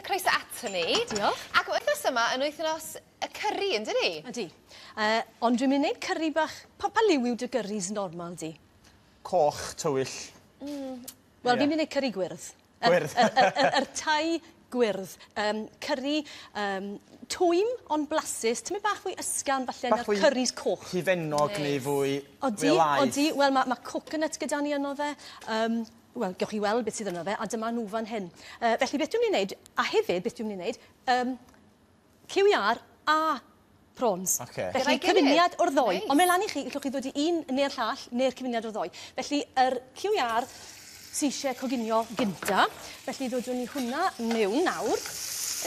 croeso ato ni. Diolch. Ac wythnos yma yn wythnos y curry, yn dydi? Ydi. Ond dwi'n mynd i wneud curry bach... Pa liw yw dy gyrris normal di? Coch, tywyll. Wel, fi'n mynd i wneud curry gwyrdd. Gwyrdd. Yr tai gwyrdd. Curry twym ond blasus. Ti'n mynd bach fwy ysgan falle na'r curries coch. Hifennog neu fwy Odi, laeth. wel mae coconut gyda ni yno fe. Wel, gewch chi weld beth sydd yno fe, a dyma nhw fan hyn. Felly, beth dwi'n mynd i wneud, a hefyd beth dwi'n mynd i wneud, QER a prawns. Felly, cyfuniad o'r ddoi. Ond mae lan i chi, gallwch chi ddod i un neu'r llall, neu'r cyfuniad o'r ddoi. Felly, yr QER sy'n eisiau coginio gynta. Felly, ddodwn ni hwnna mewn nawr.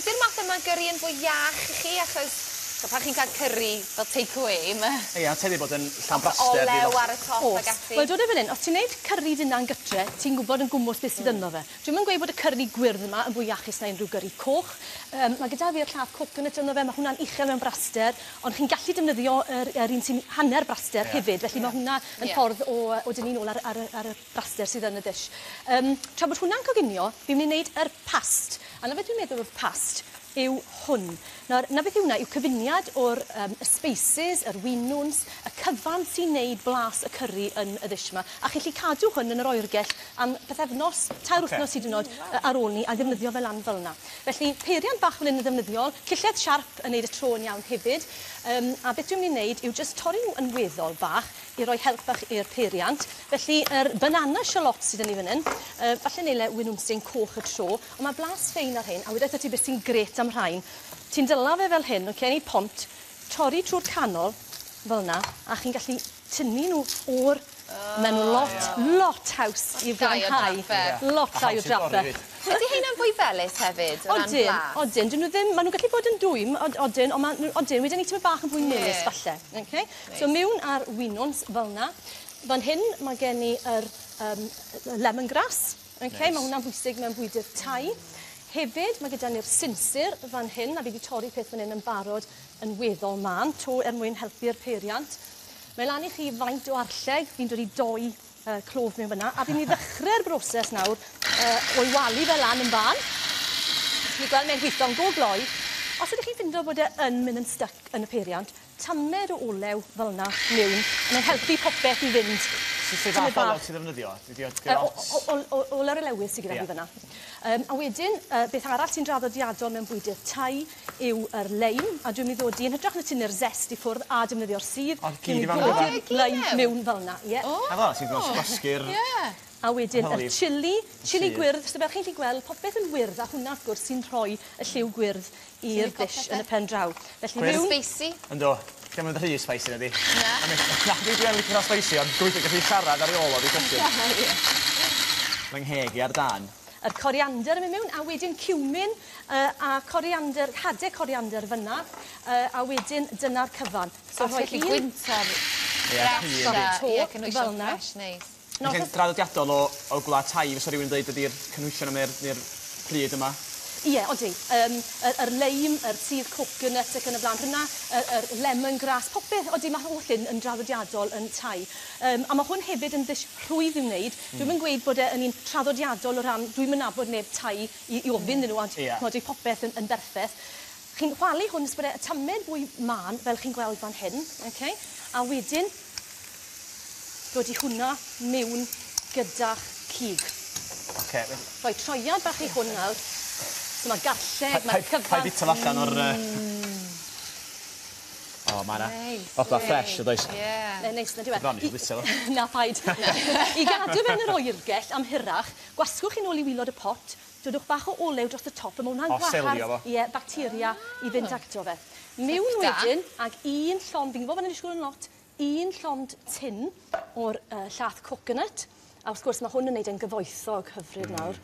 Ydy'r math yma gyrru yn fwy iach i chi, achos pan chi'n cael curry fel take-away, Ie, teulu bod yn llan braster. olew ar y top ag ati. Wel, dod o fan hyn, os ti'n gwneud curry dyna'n gytre, ti'n gwybod yn gwmwys beth sydd yno fe. Dwi'n mynd gweud bod y curry gwyrdd yma yn fwy iachus na unrhyw curry coch. Mae gyda fi'r lladd coconut yno fe, mae hwnna'n uchel mewn braster, ond chi'n gallu defnyddio yr un sy'n hanner braster hefyd, felly mae hwnna yn ffordd o dynnu nôl ar y braster sydd yn y dish. Tra bod hwnna'n coginio, fi'n mynd i wneud yr past. A na beth dwi'n meddwl o'r past yw hwn. Nawr, na beth yw hwnna yw cyfuniad o'r spices, yr winwns, y cyfan sy'n neud blas y curry yn y ddish yma. A chi'n cadw hwn yn yr oergell am pethefnos, tair wythnos hyd yn oed ar ôl ni a ddefnyddio fel lan fel yna. Felly, peiriant bach fel yn y ddefnyddiol, cilled siarp yn neud y tro'n iawn hefyd. A beth dwi'n mynd i wneud yw just torri nhw yn weddol bach i roi help bach i'r peiriant. Felly, yr banana shallots sydd yn ei fan hyn, falle neile winwnsyn coch y tro, ond mae blas ffein ar hyn, a wedyn ti beth sy'n gret am rhain. Ti'n dyla fe fel hyn, yn pont, torri trwy'r canol, fel yna, a chi'n gallu tynnu nhw o'r... Mae'n lot haws i flaenhau. Lot llai o draffer. Ydy hynna'n fwy felys hefyd? Odyn. Dyn nhw ddim, maen nhw'n gallu bod yn dwym, odyn, ond wedyn ni ti'n bach yn fwy melys falle. So mewn ar winwns fel yna. Fan hyn mae gen i yr lemongrass. Mae hwnna'n bwysig mewn bwydydd tai. Hefyd, mae gyda ni'r sinsir fan hyn, a fi wedi torri peth fan hyn yn barod yn weddol man, to mwyn helpu'r peiriant. Mae lan i chi faint o arlleg, fi'n dod i 2 clof mewn fyna, a fi'n mynd i ddechrau'r broses nawr o'i walu fe lan yn ban. Chi'n gweld mae'n gweithio'n go gloi. Os ydych chi'n ffindo bod e'n mynd yn stuck yn y peiriant, tamed o olew fel yna mewn, a mae'n helpu popeth i fynd. Sut fath o olew sydd ddefnyddio? Olew lewis sydd gyda fi fyna. A wedyn, beth arall sy'n draddodiadol mewn bwydydd tai yw yr leim, a dwi'n mynd i ddod i yn hydrach na tynnu'r zest i ffwrdd a defnyddio'r sydd. Dwi'n mynd i ddod i'r leim mewn fel yna. A fel sy'n gwasgu'r... A wedyn, y chili gwyrdd, so fel chi'n gallu gweld, popeth yn wyrdd, a hwnna wrth gwrs sy'n rhoi y lliw gwyrdd i'r dish yn y pen draw. Gwyrdd spicy? Ynddo. Gan mynd rhy spicy na di. Na, dwi'n licio spicy, ond gweithio gallu siarad ar ei ôl o fi cwestiwn. Mae'n nghegi ar dan. Yr coriander yn mynd mewn, a wedyn cumin a coriander, hadau coriander fyna, a wedyn dyna'r cyfan. So rhoi chi gwynto'r fel yna. Mae'n draddodiadol o gwlad tai, fysa rhywun yn dweud ydy'r cynwysion am i'r pryd yma? Ie, odi. Yr leim, yr sydd coconut ac yn y blaen. Hynna, yr lemongrass, popeth, odi, mae holl yn draddodiadol yn tai. A mae hwn hefyd yn ddish rhwydd i'w wneud. Dwi'n mynd gweud bod e'n un traddodiadol o ran, dwi'n mynd nabod neb tai i ofyn dyn nhw, ond mod i popeth yn berffaith. Chi'n chwalu hwn ys bod e tamed fwy man, fel chi'n gweld fan hyn. A wedyn, dod i hwnna mewn gyda'ch cig. Rhoi troiad bach i hwn nawr. So mae garlleg, mae cyfan... Pa'i bita allan o'r... O, mae yna. Oda ffresh, o does? Neis, na diwedd. Bron i bita fo. Na, paid. I gadw fe'n yr oergell am hirach, gwasgwch chi'n ôl i wilod y pot, dodwch bach o olew dros y top, a mae hwnna'n gwahardd bacteria i fynd acto fe. Mewn wedyn, ag un llond, fi'n gwybod fan yna disgwyl yn lot, un llond tin o'r llath coconut. A wrth gwrs, mae hwn yn gwneud yn gyfoethog hyfryd nawr.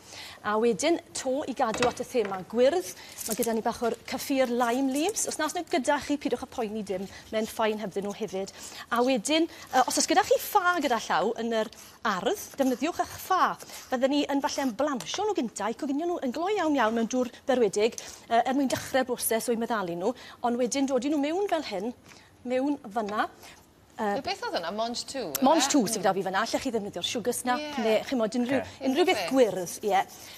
A wedyn, to i gadw at y thema gwyrdd. Mae gyda ni bach o'r cyffur lime leaves. Os nas nhw gyda chi, pidwch a poeni dim. Mae'n ffain hebddyn nhw hefyd. A wedyn, os gyda chi ffa gyda llaw yn yr ardd, defnyddiwch eich ffa. Byddwn ni yn falle yn blansio nhw gynta, i coginio nhw yn gloi iawn mewn dŵr berwedig, mwyn dechrau'r broses o'i meddalu nhw. Ond wedyn, dod i nhw mewn fel hyn, mewn fyna. Beth oedd hwnna? Monge 2? Monge 2 sydd gyda fi fyna, allech chi ddefnyddio'r sugar snap, neu chi'n modd unrhyw beth gwyrdd.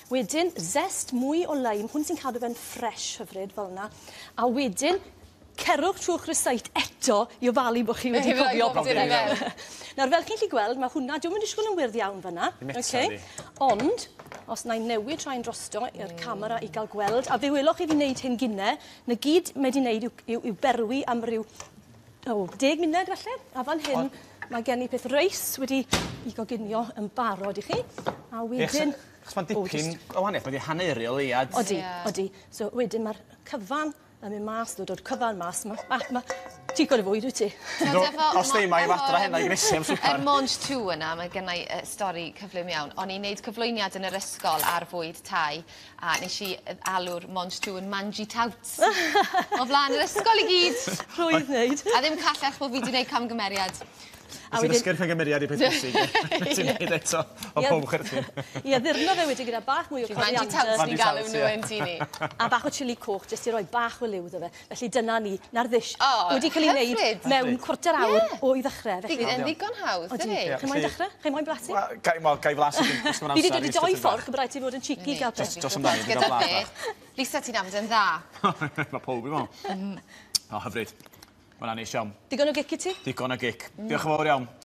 Wedyn, zest mwy o leim, hwn sy'n cadw fe'n ffres hyfryd fel yna. A wedyn, cerwch trwy'ch ryseit eto i ofalu bod chi wedi cofio. Nawr, fel chi'n gallu gweld, mae hwnna, dwi'n mynd i sgwyl yn wyrdd iawn fyna. Ond, os na i newid tra'n drosto i'r camera i gael gweld, a fe welwch chi fi wneud hyn gynne, na gyd mae wedi wneud yw berwi am ryw 10 munud falle, a fan hyn mae gen i peth reis wedi i goginio yn barod i chi, a wedyn... Chos mae'n dipyn o wahaniaeth, mae wedi haneri o leiad. Odi. So wedyn mae'r cyfan yn mynd mas, dod cyfan mas, mae ti gwrdd fwyd wyt ti. Os ddim mae i fadra hynna i gnesu am swper. Monge 2 yna, mae gennau stori cyflym iawn. O'n i'n neud cyflwyniad yn yr ysgol ar fwyd tai, a nes i alw'r Monge 2 yn mangy touts. O flaen yr ysgol i gyd. Rwydd wneud. A ddim callach bod fi wedi gwneud camgymeriad. Ti'n ysgyrch yn gymeriad i peth bwysig. Ti'n neud eto o pob chyrtyn. Ie, ddyrno fe wedi gyda bach mwy o mangy touts ni galw nhw yn ti ni. A bach o chili coch, jyst i roi bach o liw ddo fe. Felly dyna ni, na'r ddish. Wedi cael ei wneud mewn cwarter awr o i ddechrau. Yn ddigon hawdd, ydy? Chi'n moyn dechrau? Chi'n moyn blasu? Gai flasu yn ysgol amser. Fi wedi dod i doi ffordd, chyb rhaid ti fod yn cheeky gael peth. Dos ymlaen, di gael blas. Lisa, ti'n nabod yn dda. Mae pob i mo. O, hyfryd. Mae'n anis iawn. Digon o gic i ti? Digon o gic. Diolch yn fawr iawn.